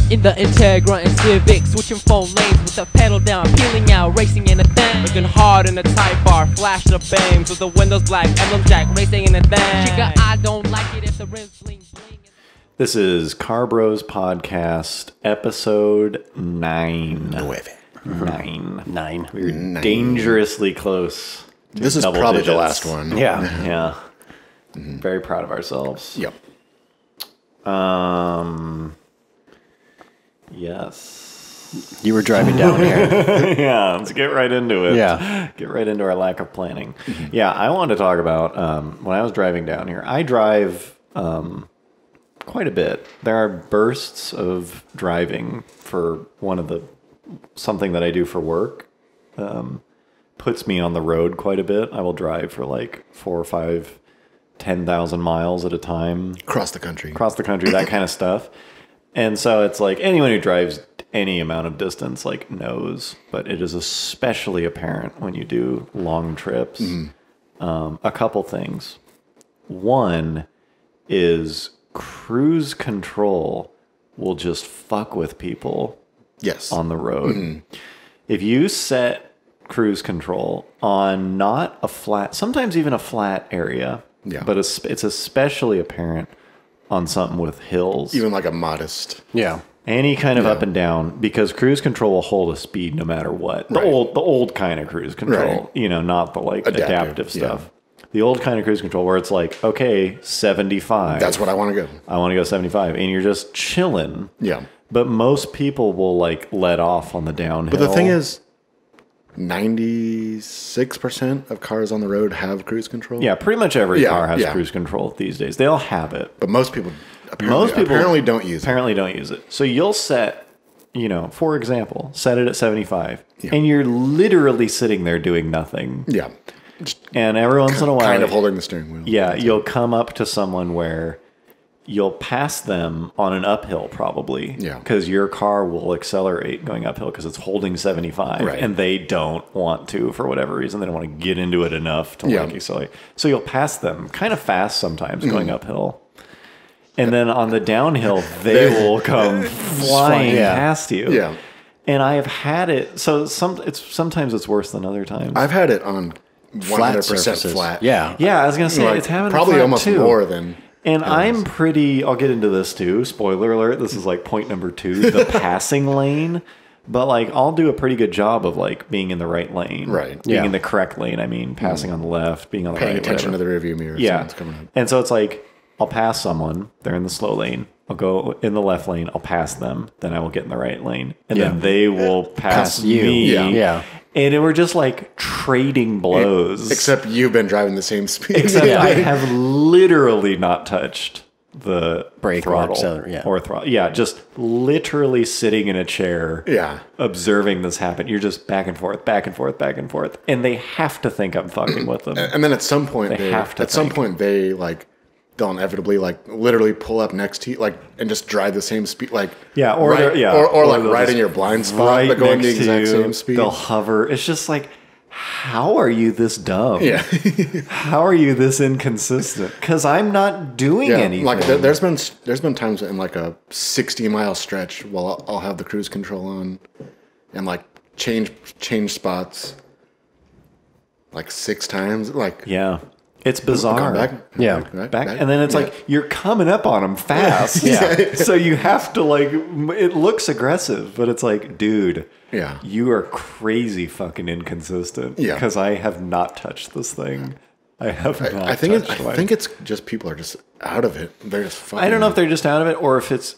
In the Integra and Civic, switching 4 lanes with the pedal down, peeling out, racing in a thing. Looking hard in the Type R, flash the beams with the windows black, emblem jack, racing in a thing. Chica, I don't like it if the rims bling bling. This is Car Bros Podcast, episode 9. 9. We're dangerously close. This is double probably digits. the last one. Yeah. Very proud of ourselves. Yep. Yes. You were driving down here. Yeah, let's get right into it. Yeah. Get right into our lack of planning. Yeah, I wanted to talk about when I was driving down here. I drive quite a bit. There are bursts of driving for something that I do for work. Puts me on the road quite a bit. I will drive for like 4 or 5, 10,000 miles at a time. Across the country, that kind of stuff. And so it's like anyone who drives any amount of distance like knows, but it is especially apparent when you do long trips. A couple things. One is cruise control will just fuck with people Yes. on the road. If you set cruise control on not a flat, sometimes even a flat area, but it's especially apparent on something with hills. Even like a modest. Yeah. Any kind of up and down, because cruise control will hold a speed no matter what. The old kind of cruise control, not the like adaptive stuff. The old kind of cruise control where it's like, okay, 75. That's what I want to go. I want to go 75, and you're just chilling. Yeah. But most people will like let off on the downhill. But the thing is, 96% of cars on the road have cruise control. yeah, pretty much every car has cruise control these days. They all have it. But most people apparently don't use it. Apparently don't use it. So you'll set, for example, set it at 75, and you're literally sitting there doing nothing. Yeah. And every once in a while, Kind of holding the steering wheel. yeah, you'll come up to someone where you'll pass them on an uphill probably. Yeah. Because your car will accelerate going uphill because it's holding 75. Right. And they don't want to, for whatever reason. They don't want to get into it enough to like accelerate. So you'll pass them kind of fast sometimes going uphill. And then on the downhill, they will come flying past you. Yeah. And I have had it. So sometimes it's worse than other times. I've had it on 100% surfaces. flat. Yeah. Yeah, I was going to say, Like, it's happened probably flat almost too. more than... And I'm I'll get into this too. Spoiler alert. This is like point number 2, the passing lane. But like, I'll do a pretty good job of like being in the right lane. Right. Being in the correct lane. I mean, passing on the left, being on the Paying right. attention whatever. to the rearview mirror. Yeah. Coming up. And so it's like, I'll pass someone. They're in the slow lane. I'll go in the left lane. I'll pass them. Then I will get in the right lane. And then they will pass you. me. Yeah. And we're just like trading blows. Except you've been driving the same speed. Except I have literally not touched the Brake or throttle accelerator, or throttle. Yeah, just literally sitting in a chair. Yeah. Observing this happen. You're just back and forth, back and forth, back and forth, and they have to think I'm fucking with them. And then at some point, Some point they like they'll inevitably like literally pull up next to you like and just drive the same speed like Yeah, or right, they're- yeah, or like they'll right just in your blind spot right but going the next to exact you, same speed. They'll hover. It's just like, how are you this dumb? Yeah. How are you this inconsistent? Because I'm not doing anything. Like there's been times in like a 60-mile stretch while I'll have the cruise control on and like change spots like 6 times like yeah. It's bizarre. back, Yeah. Back, and then it's like you're coming up on them fast. So you have to like. It looks aggressive, but it's like, dude. Yeah. You are crazy fucking inconsistent. Yeah. Because I have not touched this thing. I have not. I think it's just people are just out of it. They're just fucking. I don't know if they're just out of it, or if it's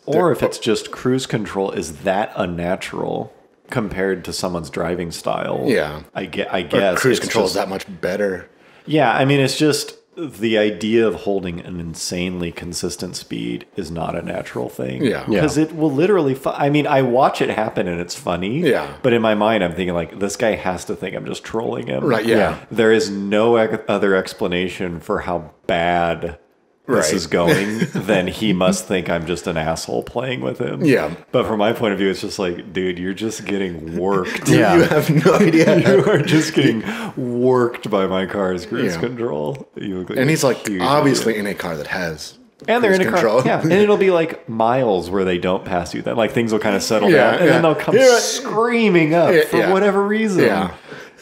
just cruise control is that unnatural compared to someone's driving style. Yeah. I guess cruise it's control just, is that much better. Yeah, I mean, it's just the idea of holding an insanely consistent speed is not a natural thing. Yeah. Because it will literally... I mean, I watch it happen and it's funny. Yeah. But in my mind, I'm thinking, like, this guy has to think I'm just trolling him. Right, yeah. There is no other explanation for how bad this is going, then he must think I'm just an asshole playing with him. Yeah. But from my point of view, it's just like, dude, you're just getting worked. Yeah. You have no idea. You are just getting worked by my car's cruise control. You look like And he's like huge obviously idiot. in a car that has And they're in a cruise car. control. Yeah, and it'll be like miles where they don't pass you. Then like things will kind of settle down, and then they'll come screaming up for whatever reason. Yeah.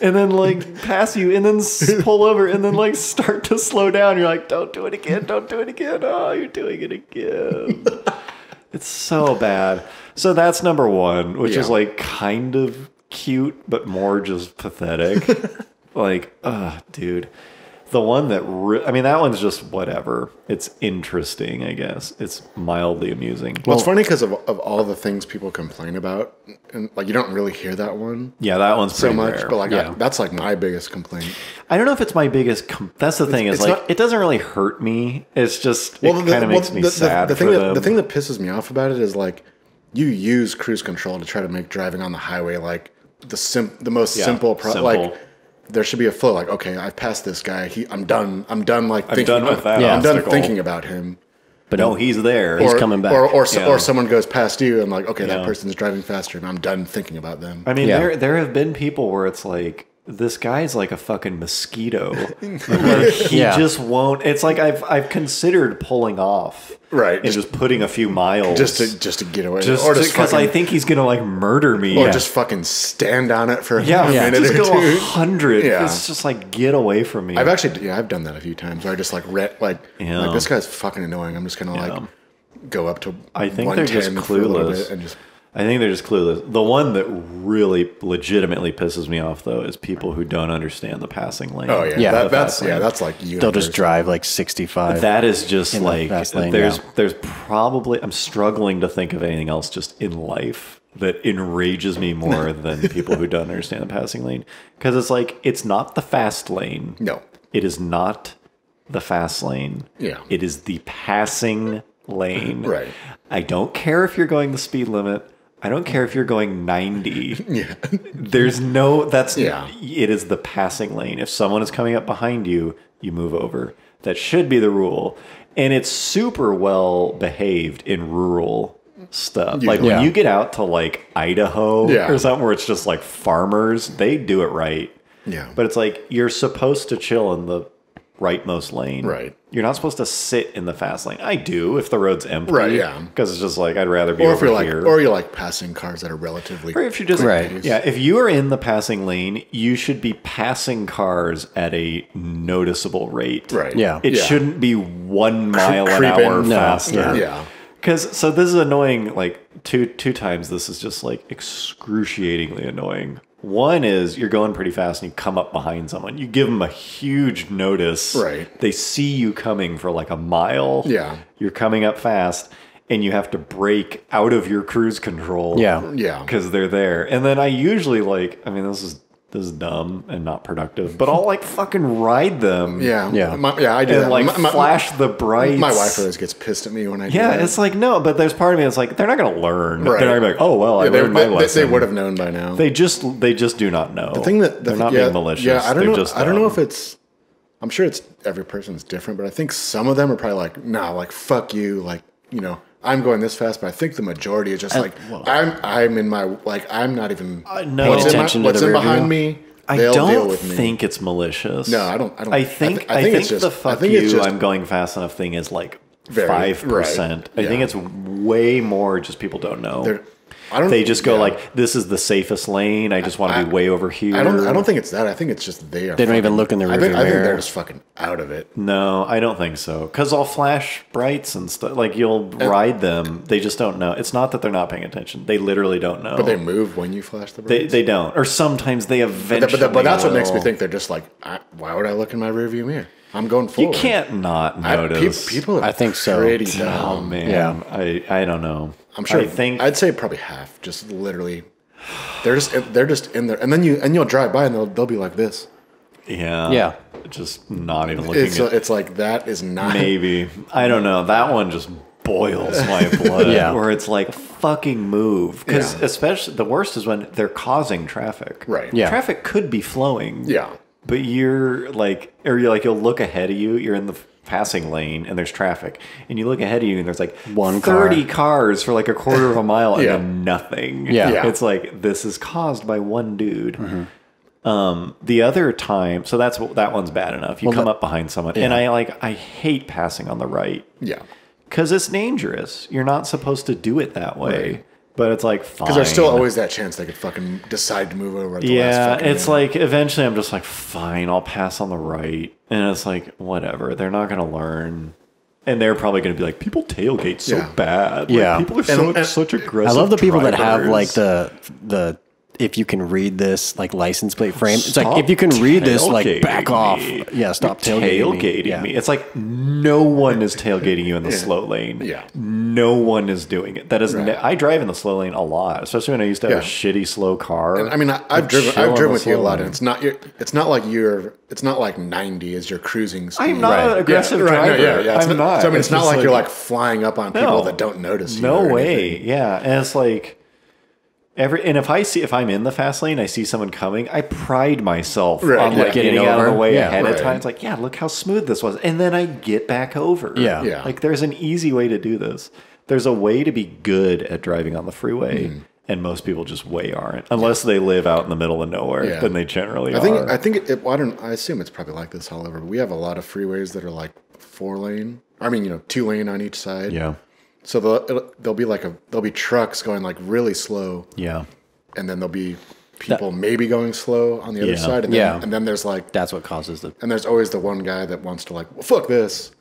And then like pass you, and then pull over, and then like start to slow down. You're like, don't do it again, don't do it again. Oh, you're doing it again. It's so bad. So that's number one, which is like kind of cute, but more just pathetic. Like, dude. The one that, I mean, that one's just whatever. It's interesting, I guess. It's mildly amusing. Well, it's funny because of all the things people complain about, and like you don't really hear that one. Yeah, that one's so pretty much, rare. but like that's like my biggest complaint. I don't know if it's my biggest. That's the thing is like it doesn't really hurt me. It's just it kind of makes me sad. The thing that pisses me off about it is like you use cruise control to try to make driving on the highway like the most simple. Like there should be a flow. Like okay, I've passed this guy. I'm done. I'm done. Like I'm done with that. I'm done thinking about him. But no, he's there. He's coming back. Or someone goes past you and like, okay, that person's driving faster, and I'm done thinking about them. I mean, there have been people where it's like, this guy's like a fucking mosquito. Like, he just won't. It's like I've considered pulling off, right, and just putting a few miles just to get away, or just because I think he's gonna like murder me, or just fucking stand on it for a minute just or go two. 100. It's just like get away from me. I've done that a few times where I just like this guy's fucking annoying. I'm just gonna like go up to. I think they're just clueless and just. I think they're just clueless. The one that really legitimately pisses me off, though, is people who don't understand the passing lane. Oh yeah, that's like they'll just drive like 65. That is just in like the fast lane, there's probably I'm struggling to think of anything else just in life that enrages me more than people who don't understand the passing lane, because it's like it's not the fast lane. No, it is not the fast lane. Yeah, it is the passing lane. Right. I don't care if you're going the speed limit. I don't care if you're going 90. Yeah. There's no, it is the passing lane. If someone is coming up behind you, you move over. That should be the rule. And it's super well behaved in rural stuff. Like when you get out to like Idaho or something where it's just like farmers, they do it right. Yeah. But it's like you're supposed to chill in the rightmost lane. Right. You're not supposed to sit in the fast lane. I do if the road's empty. Right, yeah. Because it's just like I'd rather be or over if you're here. like, or you're like passing cars that are relatively. Or if you're just if you are in the passing lane, you should be passing cars at a noticeable rate. Right. Yeah. It shouldn't be 1 mile an hour faster. Yeah. Because so this is annoying. Like two times this is just like excruciatingly annoying. One is you're going pretty fast and you come up behind someone. You give them a huge notice. Right. They see you coming for like a mile. Yeah. You're coming up fast and you have to brake out of your cruise control. Yeah. Yeah. Because they're there. And then I usually this is dumb and not productive, but I'll like fucking ride them. Yeah. Yeah. I do And that. like flash the brights. My wife always gets pissed at me when I do that. Yeah, it's like, no, but there's part of me that's like, they're not going to learn. Right. They're not going to be like, oh, well, I learned my lesson. They would have known by now. They just do not know. The thing that they're not being malicious. Yeah, I don't They're know. Just I don't know if it's. I'm sure it's every person's different, but I think some of them are probably like, nah, like fuck you, like I'm going this fast, but I think the majority is just like I'm in my like I'm not even what's in behind me. I don't think it's malicious. No, I don't. I think it's just the fuck you. I'm going fast enough thing is like 5%. I think it's way more. Just people don't know. They just go like, "This is the safest lane. I just want to be way over here." I don't think it's that. I think it's just they don't even look in the rearview mirror. I think they're just fucking out of it. No, I don't think so. Because I'll flash brights and stuff. Like you'll ride them. They just don't know. It's not that they're not paying attention. They literally don't know. But they move when you flash the brights. They don't. Or sometimes they eventually. But that's what makes me think they're just like, why would I look in my rearview mirror? I'm going forward. You can't not notice. People are I think so. pretty dumb. Oh man, Yeah. I don't know. I'm sure. I'd say probably half. Just literally, they're just in there, and then you'll drive by and they'll be like this. Yeah. Just not even looking. It's like that is not. Maybe I don't know. That one just boils my blood. Where it's like fucking move, because especially the worst is when they're causing traffic. Right. Yeah. Traffic could be flowing. Yeah. But you'll look ahead of you. You're in the passing lane and there's traffic, and you look ahead of you and there's like 30 cars for like a quarter of a mile and then nothing. It's like, this is caused by one dude. The other time, so that one's bad enough. You come up behind someone, and I hate passing on the right. Yeah. because it's dangerous. You're not supposed to do it that way. Right. But it's like, fine. Because there's still always that chance they could fucking decide to move over at the last Yeah, fucking it's minute. like, eventually I'm just like, fine, I'll pass on the right. And it's like, whatever. They're not going to learn. And they're probably going to be like, people tailgate so Yeah. bad. Yeah. Like, people are such aggressive I love the people that have drivers. like the if you can read this like license plate frame. It's Stop like if you can read this, like tailgating back off. me. Yeah, stop You're tailgating. tailgating me. It's like no one is tailgating you in the slow lane. Yeah. No one is doing it. That is. Right. I drive in the slow lane a lot, especially when I used to have a Yeah. shitty slow car. And I mean, I've driven chill on the with you a slow lot, lane. and it's not like 90 is your cruising speed. I'm not an aggressive right, driver. no, yeah. It's I'm not. not. So I mean, it's not just like you're like flying up on people No. that don't notice you. No or way. anything. Yeah. And it's like and if I'm in the fast lane, I see someone coming, I pride myself Right, on yeah. like getting Getting out of the over. way Yeah, ahead of right. time. It's like, yeah, look how smooth this was. And then I get back over. Yeah. Yeah. Like there's an easy way to do this. There's a way to be good at driving on the freeway. And most people just way aren't. Unless they live out in the middle of nowhere, Yeah. then they generally I are. think I assume it's probably like this all over. But we have a lot of freeways that are like 4-lane. I mean, 2-lane on each side. Yeah. So there'll be trucks going like really slow, Yeah. and then there'll be people maybe going slow on the other Yeah. side, and Yeah. then there's like, That's what causes the and there's always the one guy that wants to like, well, fuck this,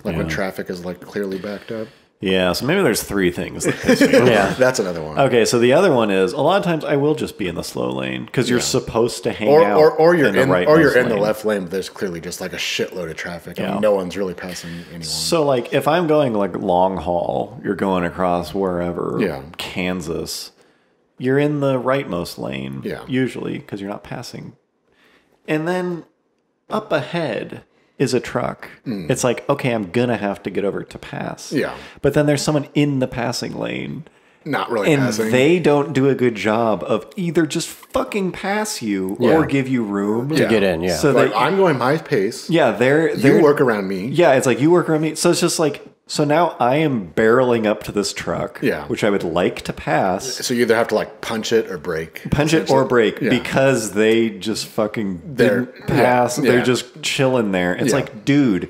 like when Yeah. traffic is like clearly backed up. Yeah. So maybe there's three things that piss me off. yeah. That's another one. Okay, so the other one is a lot of times I will just be in the slow lane because you're supposed to hang out Or you're in the right or you're in the lane. left lane, but there's clearly just like a shitload of traffic, Yeah. and no one's really passing anyone. So like if I'm going like long haul, you're going across wherever, Yeah. Kansas, you're in the rightmost lane, Yeah. usually because you're not passing. And then up ahead is a truck. It's like, okay, I'm gonna have to get over to pass. Yeah. But then there's someone in the passing lane. Not really And passing. they don't do a good job of either just fucking pass you or give you room Yeah. get in, yeah. So like, that I'm going my pace. yeah, they're You work around me. yeah, it's like you work around me. So it's just like so now I am barreling up to this truck, Yeah. which I would like to pass, So you either have to like punch it or brake. punch it or brake Yeah. because they just fucking They're- didn't pass. yeah, They're yeah. just chilling there. It's Yeah. like, dude,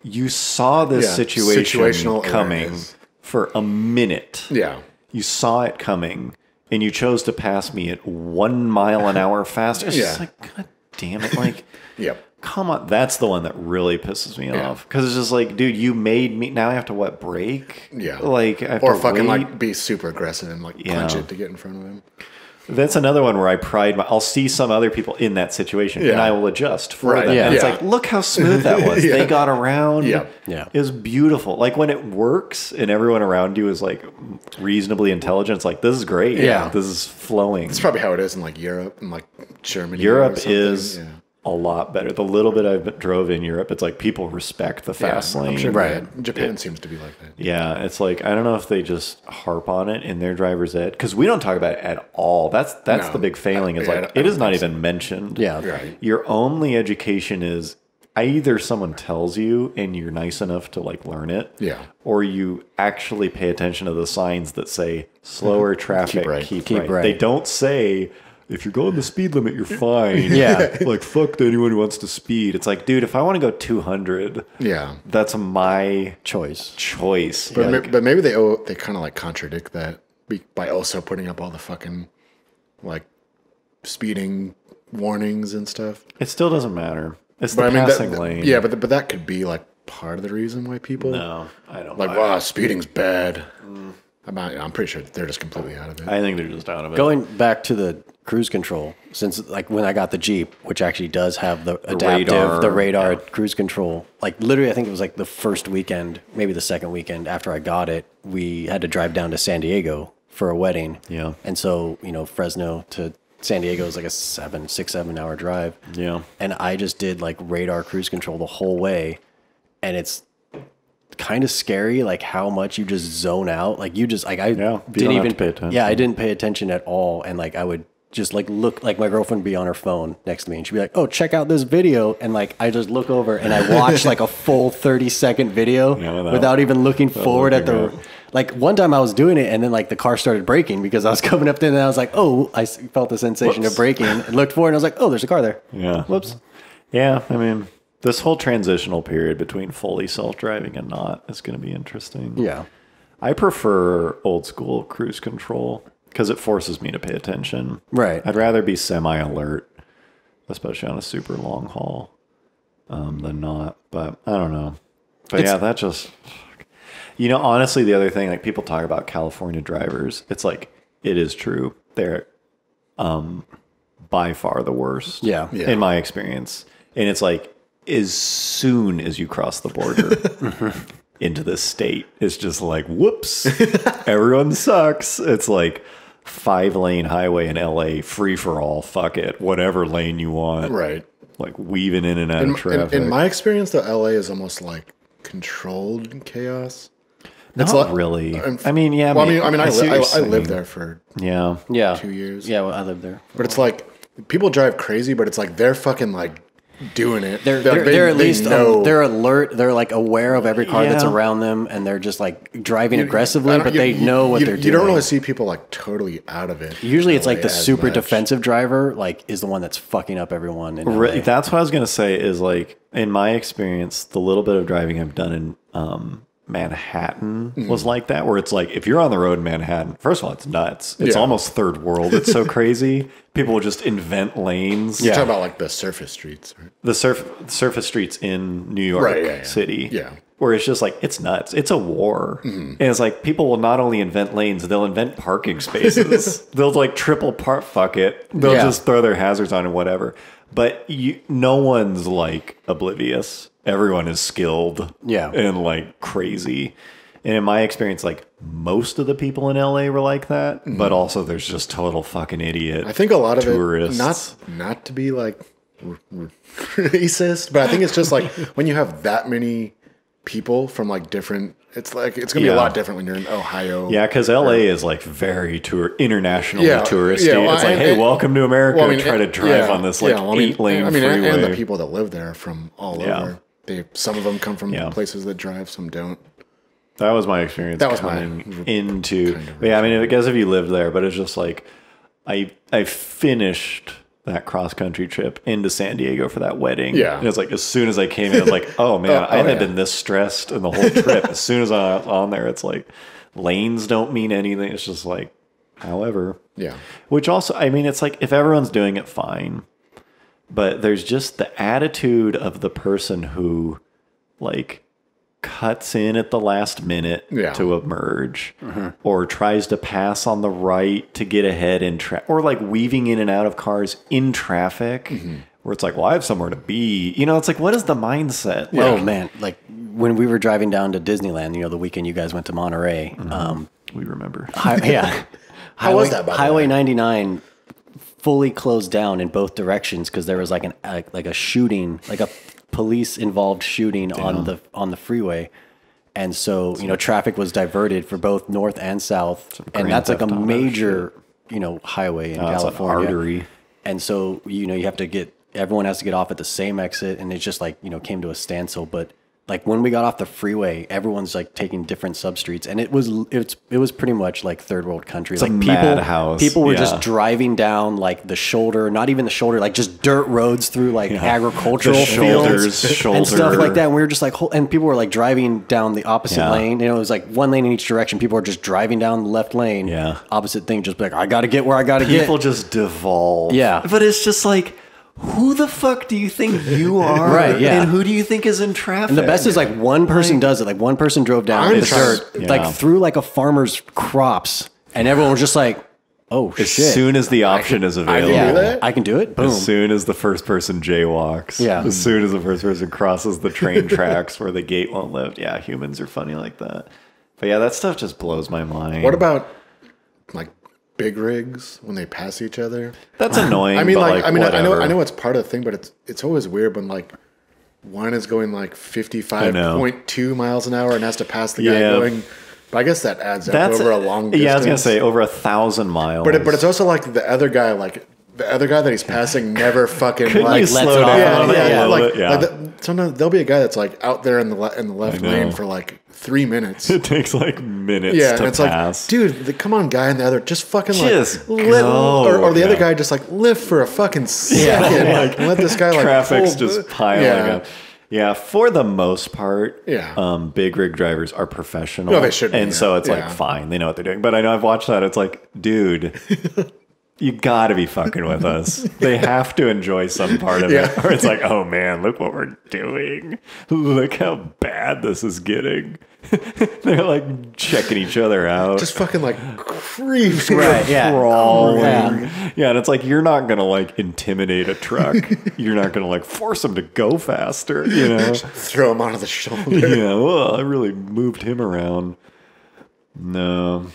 you saw this Yeah, situation situational coming awareness. for a minute. Yeah. You saw it coming and you chose to pass me at 1 mile an hour faster. It's just Yeah. like, God damn it. Like, Yep. come on. That's the one that really pisses me Yeah. off. Because it's just like, dude, you made me. Now I have to what, brake? Yeah. Like, I have Or to fucking wait? like be super aggressive and like punch it to get in front of him. That's another one where I pride my. I'll see some other people in that situation and Yeah. I will adjust for Right, them. yeah. And it's Yeah. like, look how smooth that was. Yeah. They got around. Yeah. Yeah. It was beautiful. Like when it works and everyone around you is like reasonably intelligent, it's like, this is great. Yeah. This is flowing. It's probably how it is in like Europe and like Germany. or Europe something. is Yeah. a lot better. The little bit I've drove in Europe, it's like people respect the fast Yeah, lane. I'm sure Right. Japan seems to be like that. Yeah, it's like I don't know if they just harp on it in their driver's ed because we don't talk about it at all. That's No. the big failing. Is Yeah, like I it is don't not think so. even mentioned. Yeah. Right. Your only education is either someone tells you and you're nice enough to like learn it. Yeah. Or you actually pay attention to the signs that say slower traffic, right. keep Keep right. right. They don't say if you're going the speed limit, you're fine. Yeah. Like fuck anyone who wants to speed. It's like, dude, if I want to go 200, Yeah. that's my choice. choice. But, Like, but maybe they kind of like contradict that by also putting up all the fucking like speeding warnings and stuff. it still doesn't matter. It's the But I mean, passing lane. yeah, but that could be like part of the reason why people No, I don't. like, I, wow, speeding's bad. I'm pretty sure they're just completely out of it. I think they're just out of it. Going back to the cruise control, since like when I got the Jeep, which actually does have the adaptive, the radar cruise control, like literally I think it was like the first weekend, maybe the second weekend after I got it, we had to drive down to San Diego for a wedding. Yeah. And so, Fresno to San Diego is like a 6-7 hour drive. Yeah. And I just did like radar cruise control the whole way. And it's kind of scary, like how much you just zone out. Like you just like I you don't didn't have even to pay attention. Yeah, I didn't pay attention at all. And like I would just like look, like my girlfriend would be on her phone next to me and she'd be like, oh, check out this video. And like I just look over and I watch like a full 30-second video without even looking forward at the. Like one time I was doing it and then like the car started braking because I was coming up there and I was like, oh, I felt the sensation of braking and looked forward and I was like, oh, there's a car there. Yeah. Whoops. Yeah. I mean, This whole transitional period between fully self-driving and not is going to be interesting. Yeah. I prefer old school cruise control because it forces me to pay attention. Right. I'd rather be semi-alert, especially on a super long haul, than not. But I don't know. But yeah, that just... You know, honestly, the other thing, like people talk about California drivers, it's like, it is true. They're by far the worst. Yeah. In my experience. And it's like, as soon as you cross the border into this state, it's just like, whoops, everyone sucks. It's like 5-lane highway in LA, free for all, fuck it, whatever lane you want. Right. Like weaving in and out of traffic. In my experience, though, LA is almost like controlled chaos. Not like, really. I mean, yeah. Well, I see what you're lived saying. there for Yeah. 2 years. Yeah, well, I lived there. But it's like people drive crazy, but it's like they're fucking like doing it. They're at least know. they're alert. They're like aware of every car that's Yeah. around them, and they're just like driving aggressively, but they know what they're doing. You don't really see people like totally out of it. Usually, it's like the as super much. defensive driver, like is the one that's fucking up everyone. In LA. That's what I was going to say is like, in my experience, the little bit of driving I've done in Manhattan was like that, where it's like, if you're on the road in Manhattan, first of all, it's nuts. It's almost third world. It's so crazy. People will just invent lanes. You're talking about like the surface streets. Right? The surface streets in New York City. Yeah. Where it's just like, it's nuts. It's a war. And it's like, people will not only invent lanes, they'll invent parking spaces. They'll like triple park, fuck it. They'll just throw their hazards on and whatever. But no one's like oblivious. Everyone is skilled and like crazy. And in my experience, like most of the people in LA were like that, but also there's just total fucking idiot. I think a lot of tourists. it, not to be like racist, but I think it's just like when you have that many people from like different, it's like it's gonna be a lot different when you're in Ohio. Yeah, because LA is like very internationally touristy. Yeah, well, it's like, hey, welcome to America. Well, I mean, try to drive on this like 8-lane freeway. and the people that live there from all over. Some of them come from places that drive, some don't. That was my experience. That was coming into. Kind of I mean, I guess if you lived there, but it's just like I finished that cross country trip into San Diego for that wedding. Yeah, and it's like as soon as I came in, I was like, oh man, I haven't been this stressed in the whole trip. As soon as I was on there, it's like lanes don't mean anything. It's just like, however, Which also, I mean, it's like if everyone's doing it, fine. But there's just the attitude of the person who, like, cuts in at the last minute to emerge, or tries to pass on the right to get ahead in or like weaving in and out of cars in traffic, where it's like, well, I have somewhere to be. You know, it's like, what is the mindset? Oh man, like when we were driving down to Disneyland, you know, the weekend you guys went to Monterey. We remember. How was that? By Highway 99. Fully closed down in both directions because there was like a shooting, like a police involved shooting on the freeway, and so you know traffic was diverted for both north and south, and that's like a major highway in California. It's an artery, and so you have to everyone has to get off at the same exit, and it just like came to a standstill. But like when we got off the freeway, everyone's like taking different substreets, and it was pretty much like third world country. It's like madhouse. People were just driving down like the shoulder, not even the shoulder, like just dirt roads through like agricultural fields and stuff like that. And we were just like, and people were like driving down the opposite lane. You know, it was like one lane in each direction. People were just driving down the left lane. Yeah, opposite thing. Just like I got to get where I got to get. People just devolve. Yeah, but it's just like, who the fuck do you think you are? Right, yeah. And who do you think is in traffic? And the best is like one person does it. Like one person drove down the dirt, like through like a farmer's crops, and everyone was just like, "Oh shit!" As soon as the option is available, I can do it. Boom. As soon as the first person jaywalks, as soon as the first person crosses the train tracks where the gate won't lift, humans are funny like that. But that stuff just blows my mind. What about like big rigs when they pass each other? That's annoying. I mean, but I know it's part of the thing, but it's always weird when like one is going like 55.2 miles an hour and has to pass the guy going. But I guess that adds up over a long distance. Yeah, I was gonna say over 1,000 miles. But it's also like the other guy that he's passing never fucking like slow down. Sometimes there'll be a guy that's like out there in the left lane for like 3 minutes. It takes like minutes to it's pass. Like, dude, come on, guy, and the other just fucking just like lift, or the other guy just like lift for a fucking second and let this guy like traffic's just piling up. Yeah, for the most part, Yeah. big rig drivers are professional. No, they should be, and yeah. so it's like Yeah. fine, they know what they're doing. But I know I've watched that. It's like, dude, you got to be fucking with us. They have to enjoy some part of it, or it's like, oh man, look what we're doing. Look how bad this is getting. They're like checking each other out. Just fucking like creeps. Right, yeah. Crawling. Yeah. Yeah, and it's like you're not gonna like intimidate a truck. You're not gonna like force them to go faster. You know. Throw him onto the shoulder. Yeah. Well, I really moved him around. No.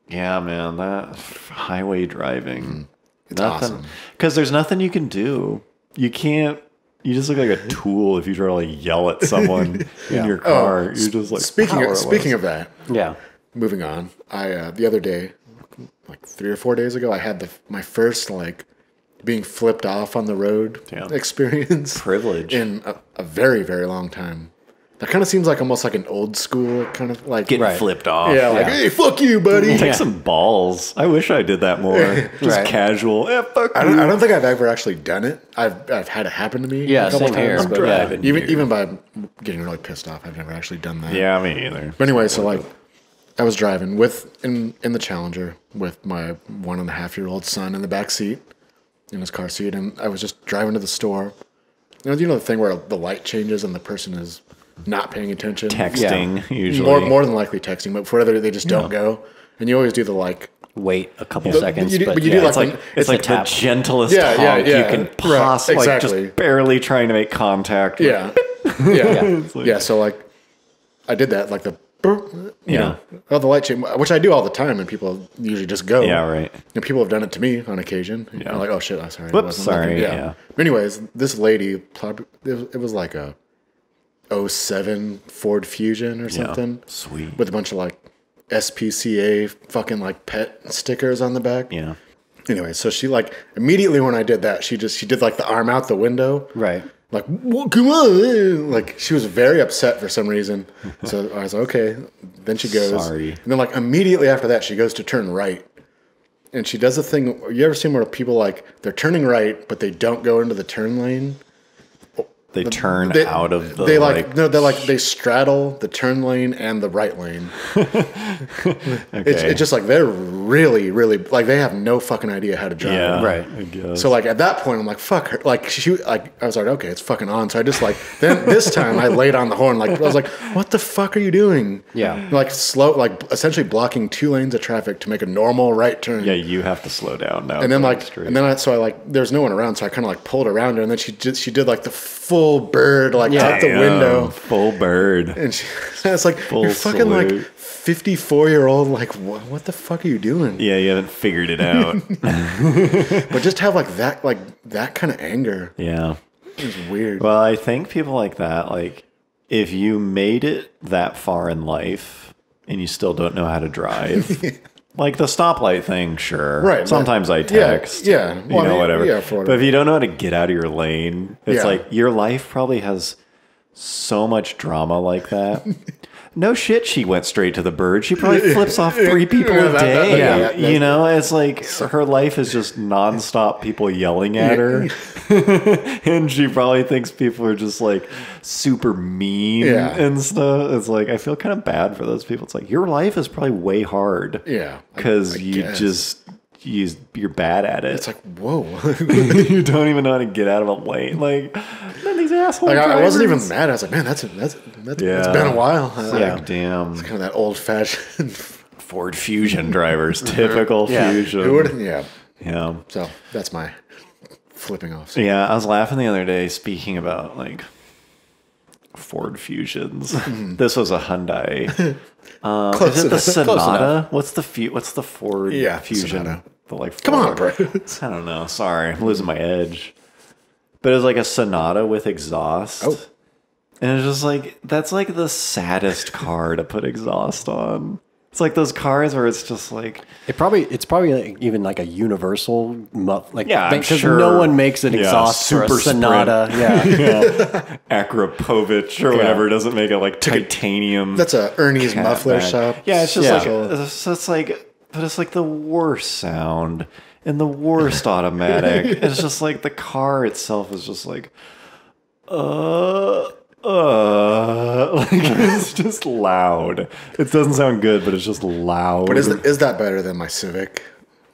Yeah, man, that highway driving. It's awesome. Because there's nothing you can do. You can't. You just look like a tool if you try to like yell at someone in your car. You're just like Speaking of that, Yeah. moving on. I the other day, like 3 or 4 days ago, I had my first like being flipped off on the road experience. privilege in a very, very long time. That kind of seems like almost like an old school kind of like getting flipped off. Yeah, like hey, fuck you, buddy. Take some balls. I wish I did that more. Just Right. casual. Yeah, fuck I you. don't think I've ever actually done it. I've had it happen to me. Yeah, a couple same here. times, But but yeah. even by getting really pissed off, I've never actually done that. Yeah, me either. But anyway, so like I was driving in the Challenger with my 1.5-year-old son in the back seat, in his car seat, and I was just driving to the store. You know the thing where the light changes and the person is not paying attention. Texting usually. More than likely texting, but for whether they just don't go. And you always do the like. Wait a couple seconds. you do- but but you do yeah. like It's like a the tap. gentlest Yeah, yeah, honk yeah. you can Right, possibly, like exactly. just barely trying to make contact. Yeah. Yeah. like- Yeah. So like, I did that like the. You Yeah. know, the light change, which I do all the time, and people usually just go. Yeah, right. And people have done it to me on occasion. Yeah. I'm like, oh shit, I'm sorry. I Whoops, wasn't sorry, looking. yeah. But anyways, this lady, probably, it was like a '07 Ford Fusion or something. Sweet. With a bunch of like SPCA fucking like pet stickers on the back. Yeah. Anyway, so she like immediately when I did that, she did like the arm out the window. Right. Like, well, come on. Like, she was very upset for some reason. So I was like, okay. Then she goes. Sorry. And then, like, immediately after that, she goes to turn right. And she does a thing. You ever seen where people, like, they're turning right, but they don't go into the turn lane? They turn out of the. They straddle the turn lane and the right lane. Okay. It's just like they're really, really like they have no fucking idea how to drive. Yeah. Right. I guess. So like at that point, I'm like, fuck her. Like I was like, okay, it's fucking on. So I just like then this time I laid on the horn. Like I was like, what the fuck are you doing? Yeah. Like slow, like essentially blocking 2 lanes of traffic to make a normal right turn. Yeah, you have to slow down now. And then going like, straight. and then I like, there's no one around, so I kind of like pulled around her, and then she did like the full bird like out the Damn, window. full bird. And it's like, Full you're fucking like salute. 54-year-old, like, what the fuck are you doing? Yeah, you haven't figured it out. But just have like that kind of anger Yeah. is weird. Well, I think people like that, like, if you made it that far in life and you still don't know how to drive, like the stoplight thing, sure. Right. Sometimes I text. Yeah. You know, whatever. Yeah, for But if you don't know how to get out of your lane, it's Yeah. like your life probably has so much drama like that. No shit, she went straight to the bird. She probably flips off 3 people a day. Yeah. You know, it's like her life is just nonstop people yelling at her. And she probably thinks people are just like super mean Yeah. and stuff. It's like, I feel kind of bad for those people. It's like, your life is probably way hard. Yeah. Because I you guess. just, you're bad at it. It's like, whoa. You don't even know how to get out of a lane. Like, man, these assholes. Like I wasn't even drivers. mad. I was like, man, that's it's Yeah. been a while. Like, damn. Kind of that old fashioned. Ford Fusion drivers. Typical Yeah. Fusion. Who would? Yeah. Yeah. So that's my flipping off. Yeah, I was laughing the other day speaking about like Ford Fusions. This was a Hyundai. Is it the Sonata? What's the Ford Yeah, Fusion? Sonata. The like. Come on, Ford- bro. I don't know. Sorry, I'm losing my edge. But it was like a Sonata with exhaust. Oh. And it's just like that's like the saddest car to put exhaust on. It's like those cars where it's just like It's probably like, even like a universal like Yeah, I'm because sure. no one makes an Yeah, exhaust for a Super Sonata. Yeah. Akrapovich or whatever doesn't make it like titanium. That's a Ernie's cat muffler back. shop. Yeah, it's just Yeah. but it's like the worst sound and the worst automatic. It's just like the car itself is just like, like it's just loud. It doesn't sound good, but it's just loud. But is that better than my Civic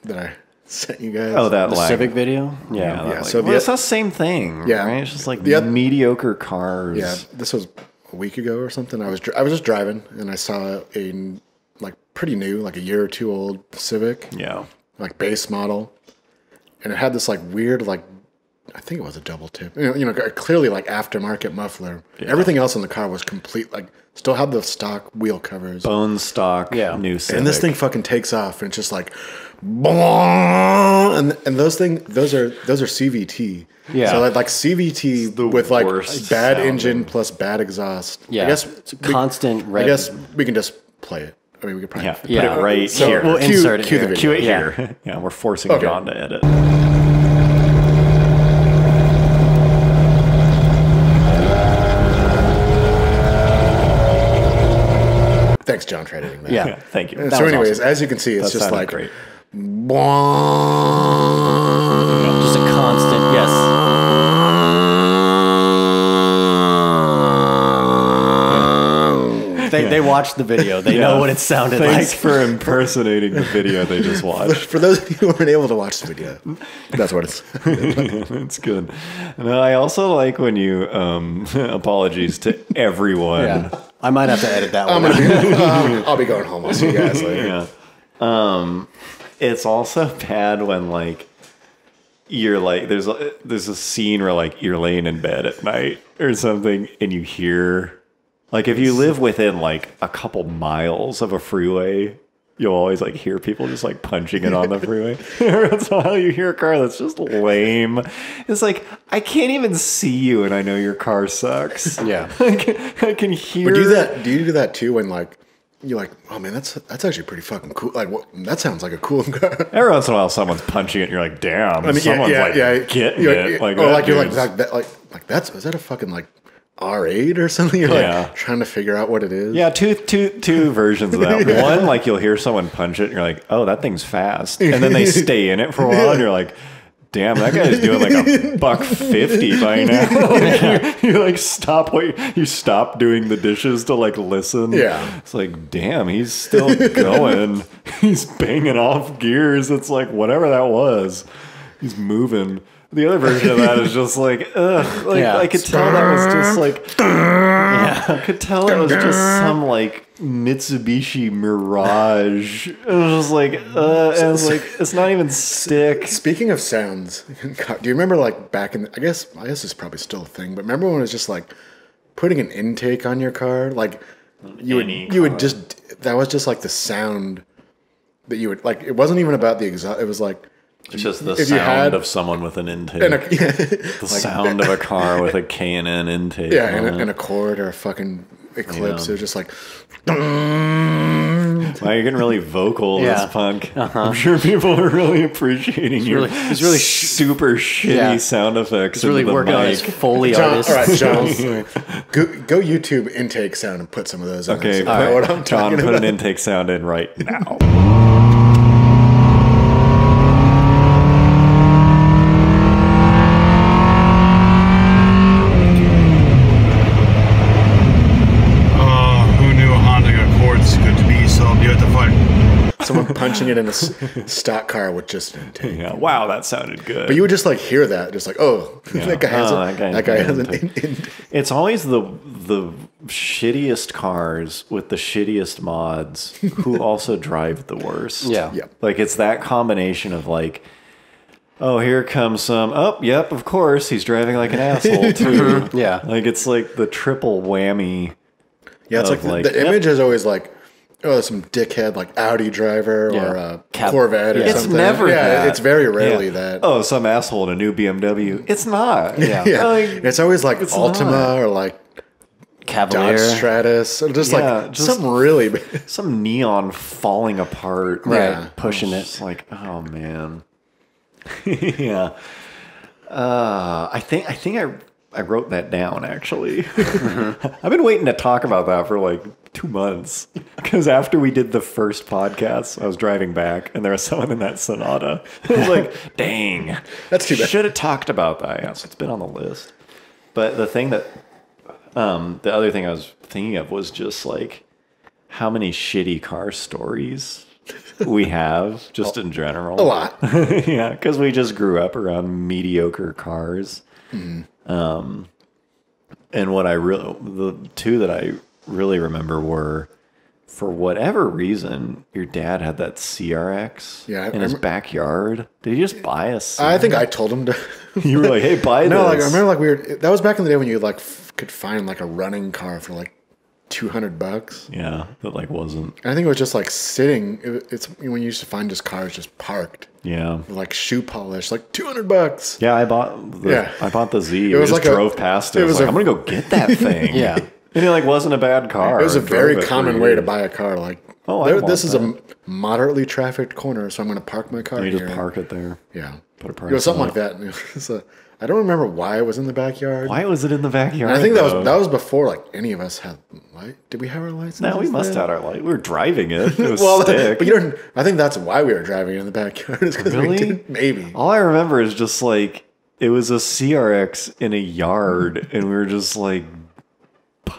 that I sent you guys? Oh, that The like Civic video? yeah. Yeah, Like, so well, it's the same thing. Yeah. Right. It's just like The mediocre cars. Yeah, this was a week ago or something. I was just driving and I saw a like pretty new, like a year or two old Civic, Yeah. like base model, and it had this like weird like I think it was a double tip. You know, clearly like aftermarket muffler. Yeah. Everything else in the car was complete, like still had the stock wheel covers. Bone stock. Yeah. New Civic. And this thing fucking takes off, and it's just like, and those are CVT. Yeah. So like CVT with like worst bad sounding. engine plus bad exhaust. Yeah. I guess It's a constant I rev. guess we can just play it. I mean, we could probably Yeah. put Yeah. Put it right So here. we'll insert it cue the here. video. Cue it Yeah. here. Yeah. We're forcing Okay. John to edit. Thanks, John, for editing that. Yeah. Yeah. Thank you. And That so, was anyways, awesome. as you can see, it's That just sounded like great. Just a constant, yes. They watched the video. They know what it sounded Thanks like. for impersonating the video they just watched. For those of you who weren't able to watch the video, that's what it's. That's good. And I also like when you apologies to everyone. Yeah. I might have to edit that I'm one. gonna be, I'll be going home. I'll see you guys later. Yeah. It's also bad when like you're like there's a scene where like you're laying in bed at night or something and you hear like if you live within like a couple miles of a freeway, you'll always like hear people just like punching it on the freeway. Every once in a while you hear a car that's just lame. It's like I can't even see you and I know your car sucks. Yeah. I can hear. But do you do that too when like you're like, oh man, that's actually pretty fucking cool. Like, that sounds like a cool car. Every once in a while, someone's punching it, and you're like, "Damn!" I mean, someone's getting it. Like, or that like you're dude's- like that's is that a fucking like R8 or something? You're Yeah. like trying to figure out what it is. yeah, two versions of that. One, like you'll hear someone punch it, and you're like, "Oh, that thing's fast," and then they stay in it for a while, and you're like, "Damn, that guy's doing like $1.50 by now." Like, you like you stop doing the dishes to like listen. Yeah. It's like, damn, he's still going. He's banging off gears. It's like whatever that was, he's moving. The other version of that is just like, ugh. Like Yeah. I could tell that was just like, yeah, I could tell it was just some like Mitsubishi Mirage. It was just like, and it's like it's not even stick. Speaking of sounds, do you remember like back in? I guess it's probably still a thing. But remember when it was just like putting an intake on your car, like you would just that was just like the sound that you would like. It wasn't even about the exhaust. It was like. It's just the If you sound had- of someone with an intake. The Sound of a car with a K&N intake. Yeah, on and it. a Accord or a fucking Eclipse. Yeah. It was just like. Wow, you're getting really vocal Yeah. this punk. I'm sure people are really appreciating your it's really super shitty Yeah. sound effects. He's really into the working on mic. his Foley John, artist. all right, John. Go YouTube intake sound and put some of those in there. Okay, So you know what I'm John, talking put about. an intake sound in right now. Who knew a Honda Accord's good to be so beautiful? Someone punching it in a stock car with just an intake. Yeah, wow, that sounded good. But you would just like hear that, just like, oh, that guy has that guy has an an intake. It's always the shittiest cars with the shittiest mods who also drive the worst. Yeah. Yep. Like it's that combination of like, oh, here comes some. Oh, yep, of course he's driving like an asshole too. Yeah. Like it's like the triple whammy. Yeah, it's Of like, like, the yep. image is always like, oh, some dickhead like Audi driver or a Corvette or It's something. never yeah, that. it's very rarely Yeah. that. Oh, some asshole in a new BMW. It's not. Yeah. yeah, like, it's always like it's Altima not. or like Cavalier. Dodge Stratus or just Yeah, like just- something really big. Some neon falling apart. Right. Yeah. Pushing It's it. like, oh man. Yeah. I think I wrote that down actually. I've been waiting to talk about that for like 2 months because after we did the first podcast, I was driving back and there was someone in that Sonata. I was like, dang, That's too bad. Should have talked about that. Yes, it's been on the list. But the thing that, the other thing I was thinking of was just like how many shitty car stories we have just in general. A lot. Yeah, because we just grew up around mediocre cars. And what the two that I really remember were, for whatever reason, your dad had that CRX in his backyard. Did he just buy a CRX? I think I told him to. You were like, hey, buy this. No, like I remember like that was back in the day when you like could find like a running car for like $200. Yeah, that like wasn't. And I think it was just like sitting. It's when you used to find just cars just parked. Yeah, with like shoe polish, like $200. Yeah, I bought the Z. It was like drove past it. I was like, I'm gonna go get that thing. Yeah. And it like wasn't a bad car. It was a very common way to buy a car. Like, this is a moderately trafficked corner, so I'm going to park my car here. You just park it there. Yeah. Put a price. It was something like that. And it was I don't remember why it was in the backyard. Why was it in the backyard? And I think that was before like any of us had light. Did we have our lights? No, we must have our light. We were driving it. It was well, stick. But you don't. I think that's why we were driving it in the backyard. Is because we didn't. Maybe. All I remember is just like it was a CRX in a yard, and we were just like,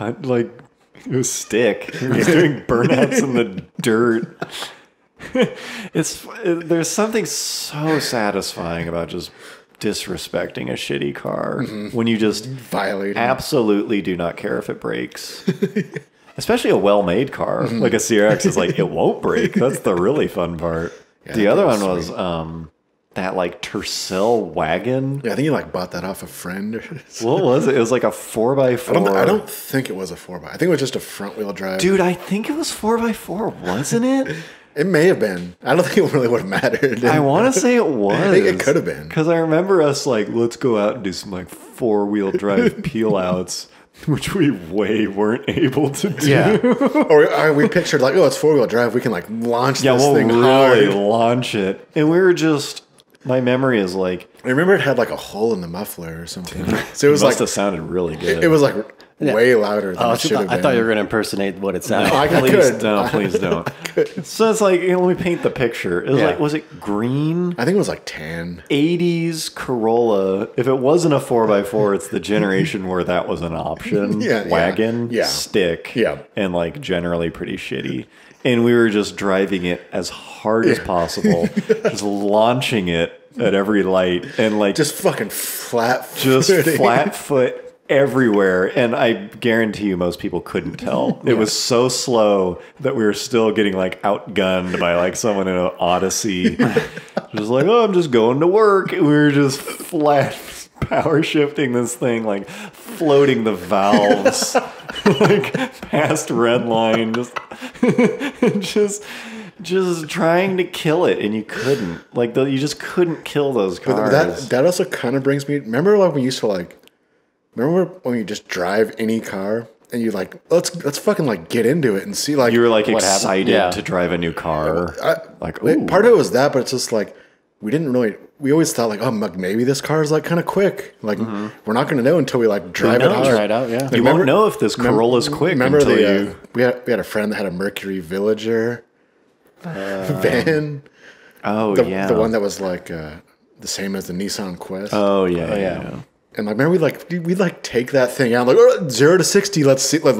it was stick. He was doing burnouts in the dirt. There's something so satisfying about just disrespecting a shitty car when you just violate absolutely do not care if it breaks. Especially a well-made car. Like a CRX is like, it won't break. That's the really fun part. Yeah, the other one was that like Tercel wagon. Yeah, I think you like bought that off a friend. What was it? It was like a 4x4. I don't think it was a 4x. I think it was just a front wheel drive. Dude, I think it was 4x4, wasn't it? It may have been. I don't think it really would have mattered. I want to say it was. I think it could have been. Because I remember us like, let's go out and do some like 4-wheel drive peel outs, which we weren't able to do. Yeah. or we pictured like, oh, it's 4-wheel drive. We can like launch this thing really hard. Launch it. And we were just, my memory is like. I remember it had like a hole in the muffler or something. So it was must have sounded really good. It was like way louder than it should have been. I thought you were going to impersonate what it sounded like. Please don't. So it's like, let me paint the picture. It was like, was it green? I think it was like tan. 80s Corolla. If it wasn't a 4x4, it's the generation where that was an option. Wagon, stick, and like generally pretty shitty. And we were just driving it as hard as possible, just launching it at every light, and like just fucking flat foot everywhere. And I guarantee you most people couldn't tell. It was so slow that we were still getting like outgunned by like someone in an Odyssey. Just like, oh, I'm just going to work. And we were just flat power shifting this thing, like floating the valves like past red line, just trying to kill it, and you couldn't. Like you just couldn't kill those cars. But that also kind of brings me. Remember, like we used to like. Remember when you just drive any car and you like let's fucking like get into it and see like you were like excited to drive a new car. Part of it was that, but it's just like we didn't really. We always thought like, oh, maybe this car is like kind of quick. Like we're not going to know until we like drive it hard. Try it out, yeah. Like, you won't know if this Corolla's quick. Remember until we had a friend that had a Mercury Villager van. Oh the one that was like the same as the Nissan Quest. Oh yeah. And like, remember, we'd like take that thing out, like 0 to 60. Let's see, let's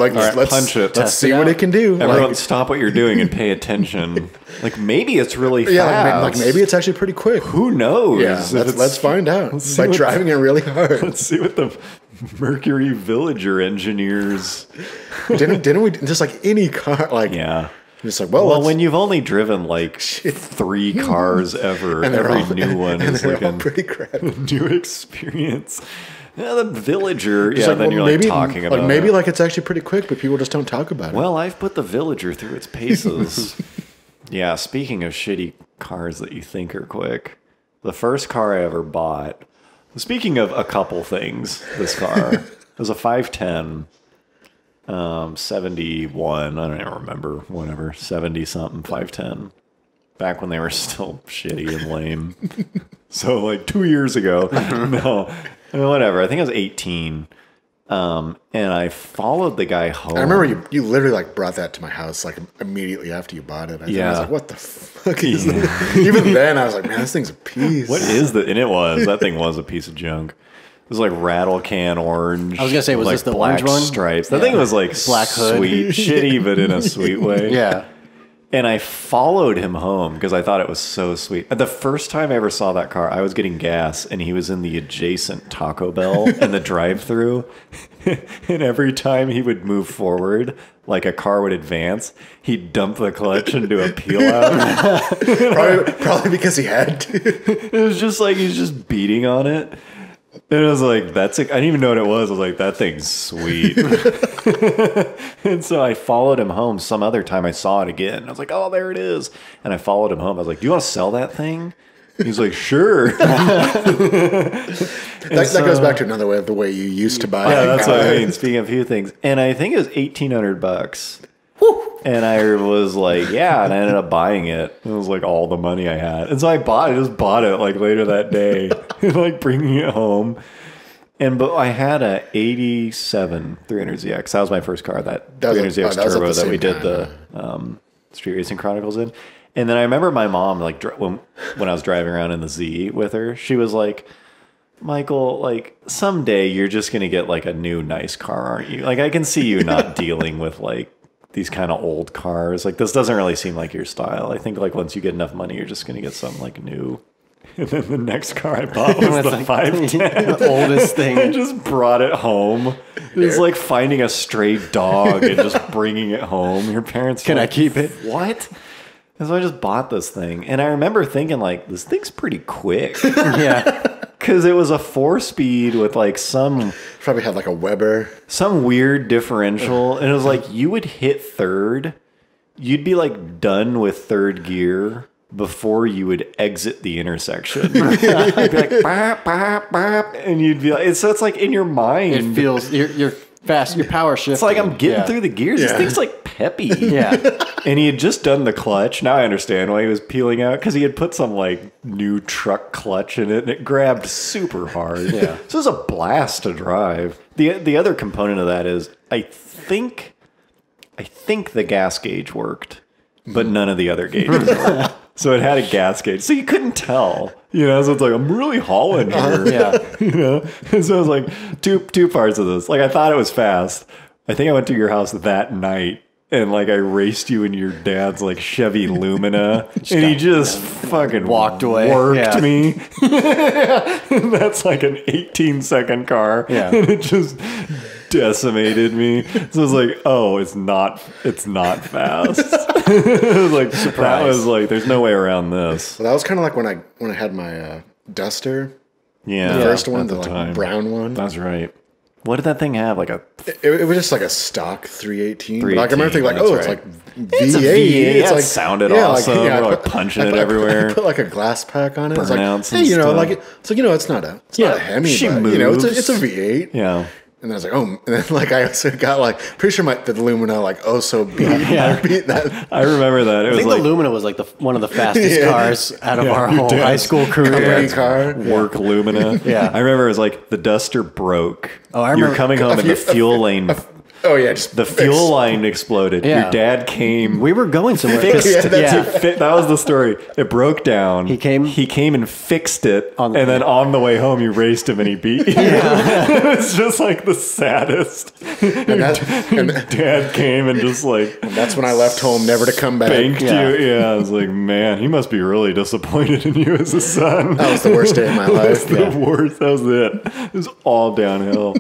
punch it. Let's see what it can do. Everyone, stop what you're doing and pay attention. Like maybe it's really fast. Yeah, like maybe it's actually pretty quick. Who knows? Yeah, let's find out by driving it really hard. Let's see what the Mercury Villager engineers didn't we just like any car like Just like, well, when you've only driven like 3 cars ever, and every new one is like a pretty crappy new experience. Yeah, the Villager. Yeah, then you're like talking about maybe it. like it's actually pretty quick, but people just don't talk about it. Well, I've put the Villager through its paces. Yeah, speaking of shitty cars that you think are quick, the first car I ever bought. Speaking of a couple things, this car it was a 510. 71, I don't even remember, whatever, 70 something, 510, back when they were still shitty and lame. So like 2 years ago, no, whatever, I think I was 18, and I followed the guy home. I remember you literally like brought that to my house like immediately after you bought it. I was like, what the fuck is this? Even then I was like, man, this thing's a piece. What is that? And that thing was a piece of junk. was like rattle can orange. I was gonna say, was like this the black orange one? stripes? That thing was like Black hood. sweet, shitty, but in a sweet way. Yeah. And I followed him home because I thought it was so sweet. The first time I ever saw that car, I was getting gas, and he was in the adjacent Taco Bell in the drive-thru. And every time he would move forward, like a car would advance, he'd dump the clutch and do a peel out. Probably because he had to. It was just like he's just beating on it. And I was like, I didn't even know what it was. I was like, that thing's sweet. And so I followed him home. Some other time I saw it again. I was like, oh, there it is. And I followed him home. I was like, do you want to sell that thing? He's like, sure. That goes back to another way of the way you used to buy. Yeah, that's what I mean. Speaking of a few things. And I think it was $1,800. And I was like, yeah, and I ended up buying it. It was like all the money I had. And so I just bought it like later that day, like bringing it home. But I had a 87 300ZX. That was my first car, that 300ZX Turbo that we did the Street Racing Chronicles in. And then I remember my mom, like when I was driving around in the Z with her, she was like, Michael, like someday you're just going to get like a new nice car, aren't you? Like I can see you not dealing with like these kind of old cars. Like this doesn't really seem like your style. I think like once you get enough money, you're just going to get something like new. And then the next car I bought was the 510. The oldest thing. I just brought it home. It was like finding a stray dog and just bringing it home. Your parents Can I keep it? What? And so I just bought this thing. And I remember thinking like, this thing's pretty quick. Yeah. Because it was a 4-speed with like Probably had like a Weber. some weird differential. And it was like, you would hit third. You'd be like done with third gear before you would exit the intersection. You'd be like, bop, bop, bop. And you'd be like, so it's like in your mind. It feels, you're fast, your power shift. It's like I'm getting through the gears. This thing's like peppy. Yeah. And he had just done the clutch. Now I understand why he was peeling out, because he had put some like new truck clutch in it, and it grabbed super hard. Yeah. So it was a blast to drive. The other component of that is I think the gas gauge worked, but none of the other gauges worked. So it had a gas gauge, so you couldn't tell. You know, so it's like, I'm really hauling here. Yeah. You know? And so it was like two parts of this. Like I thought it was fast. I think I went to your house that night and like I raced you in your dad's like Chevy Lumina and he just fucking walked away. Worked me. And that's like an 18-second car. Yeah. And it just decimated me. So I was like, oh, it's not fast. It was like, that was like, there's no way around this. Well, that was kind of like when I had my Duster. Yeah. The first one, at the like time. brown one. That's right. What did that thing have? Like a It was just like a stock 318. But like I remember 318, thinking like, that's oh, it's right. like V8. It's a V8. It's Yeah, like it sounded awesome. We're like punching it everywhere. I put like a glass pack on it. It's like, Burnouts hey, and you know, stuff. like it's like, you know, it's not a Hemi, she but you know, moves. it's a V8. Yeah. And then I was like, oh, and then like I also got like, pretty sure the Lumina like also beat that. I remember that. It I was think like the Lumina was like one of the fastest cars out of our your whole dad's high school Company career. car. work Lumina. Yeah. I remember it was like the Duster broke. Oh, I You're remember- coming home and the fuel lane. Oh yeah, just The fuel line exploded. Yeah. Your dad came. We were going somewhere. Fixed. Yeah, That was the story. It broke down. He came and fixed it, on- and then on the way home, you raced him and he beat you. It's just like the saddest. and Dad came and just like that's when I left home, never to come back. banked Yeah. you. Yeah, I was like, man, he must be really disappointed in you as a son. That was the worst day of my life. The worst. That was it. It was all downhill.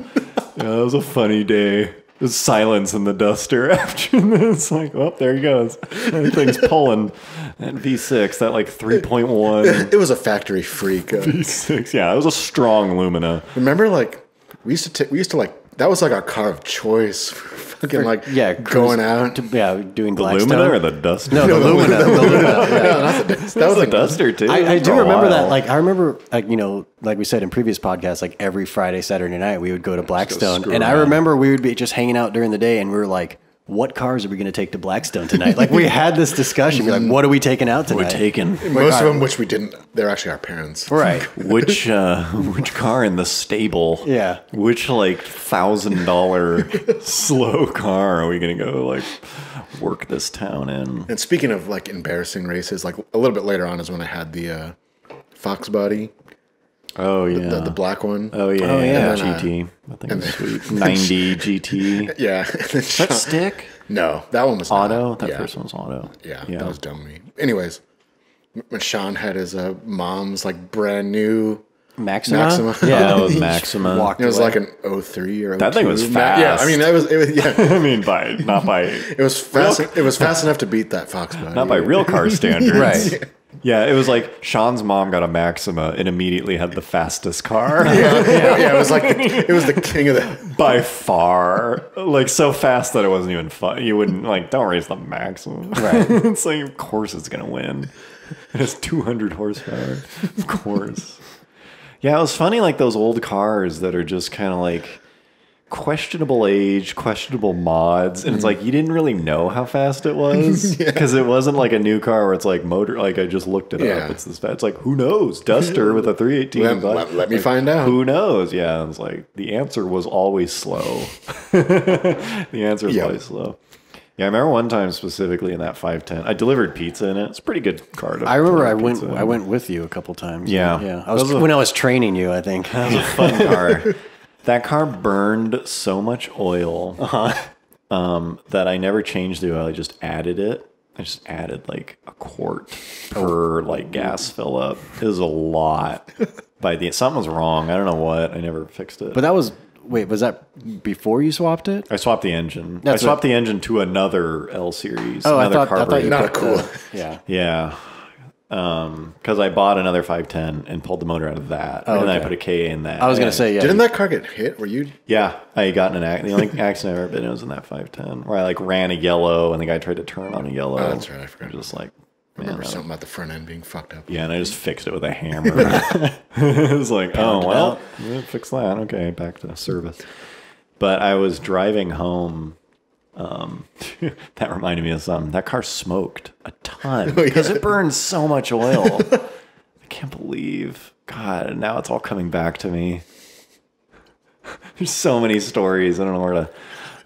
Yeah, that was a funny day. There's silence in the Duster after this. Like, oh, there he goes. That thing's pulling. That V6, that like 3.1 It was a factory freak. V6. Yeah, it was a strong Lumina. Remember, like we used to like that was like our car of choice. For fucking like going out. Doing The Blackstone. Lumina or the Duster? No, the Lumina. The Lumina. Yeah. No, not the, that was the like Duster too. I do for a remember that. while. Like I remember, like you know, like we said in previous podcasts, like every Friday, Saturday night, we would go to Blackstone, screw and I around. remember we would be just hanging out during the day, and we were like, "What cars are we going to take to Blackstone tonight?" Like we had this discussion. We're like, "What are we taking out tonight?" We're taking most of them, which we didn't. They're actually our parents. Right. which car in the stable? Yeah. Which like $1,000 slow car are we gonna go like work this town in? And speaking of like embarrassing races, like a little bit later on is when I had the Foxbody. Oh yeah, the black one. Oh yeah, Oh, yeah. GT. I think it's sweet. 90 GT. Yeah. That stick? No, that one was Auto. not. That Yeah. first one was auto. Yeah, that was dumb of me. Anyways, when Sean had his mom's like brand new Maxima? Yeah, that was He Maxima. walked It was away. like an 03 or 02. That thing was Yeah, I mean, it was yeah. I mean, not by It was fast. It was fast enough to beat that Foxbody. not by real car standards. Right. Yeah, it was like Sean's mom got a Maxima and immediately had the fastest car. Yeah, it was like it was the king of the. By far. Like so fast that it wasn't even fun. You wouldn't like don't race the Maxima. Right. It's like of course it's gonna win. It has 200 horsepower. Of course. Yeah, it was funny like those old cars that are just kind of like questionable age, questionable mods, and it's like you didn't really know how fast it was because it wasn't like a new car where it's like motor. Like I just looked it Yeah. up. It's this fast. It's like who knows? Duster with a 318. Let me find out. Who knows? Yeah, it's like the answer was always slow. The answer was always slow. Yeah, I remember one time specifically in that 510. I delivered pizza in it. It's a pretty good car. I remember I deliver pizza in. went with you a couple times. Yeah. Yeah. When I was training you, I think. That was a fun car. That car burned so much oil that I never changed the oil. I just added it. I just added like a quart per like gas fill up. It was a lot. Something was wrong. I don't know what. I never fixed it. But that was was that before you swapped it? I swapped the engine. That's I swapped the engine to another L series. Oh, another I thought you carburetor. Not put cool. Yeah. Yeah. Because I bought another 510 and pulled the motor out of that. And then I okay. put a K in that. I was gonna say, yeah. Didn't that car get hit? Were you? Yeah, I got in an accident. The only accident I've ever been in was in that 510, where I like ran a yellow and the guy tried to turn on a yellow. Oh, that's right. I forgot. I was just like, I man, remember something about the front end being fucked up. yeah, and I just fixed it with a hammer. It was like, oh well, yeah, fix that. Okay, back to service. But I was driving home. That reminded me of something. That car smoked a ton because it burns so much oil. I can't believe. God, now it's all coming back to me. There's so many stories. I don't know where to.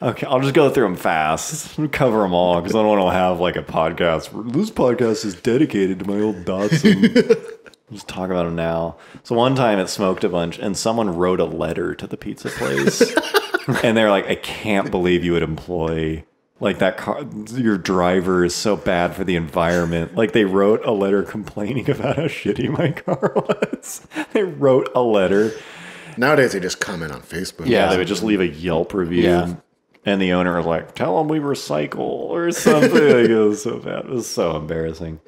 Okay, I'll just go through them fast. Cover them all because I don't want to have like a podcast. This podcast is dedicated to my old Datsun. Just talk about them now. So one time it smoked a bunch, and someone wrote a letter to the pizza place, and they're like, "I can't believe you would employ like that car. Your driver is so bad for the environment." Like they wrote a letter complaining about how shitty my car was. They wrote a letter. Nowadays, they just comment on Facebook. Yeah, they would just leave a Yelp review. Yeah. And the owner was like, "Tell them we recycle," or something. Like, it was so bad. It was so embarrassing.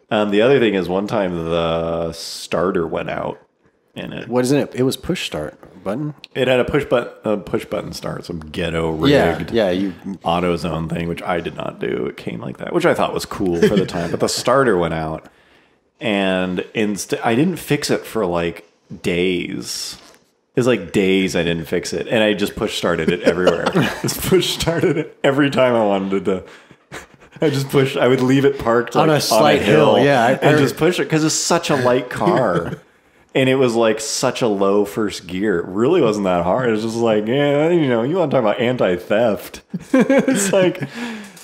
The other thing is one time the starter went out in it. What is it? It was push start button. It had a push button start, some ghetto rigged Yeah. You. AutoZone thing, which I did not do. It came like that, which I thought was cool for the time. But the starter went out, and I didn't fix it for like days. It was like days I didn't fix it, and I just push started it everywhere. Just push started it every time I wanted to. I would leave it parked like, On a slight hill, yeah, and just push it because it's such a light car. And it was like such a low first gear. It really wasn't that hard. It was just like, yeah, you want to talk about anti-theft. It's like,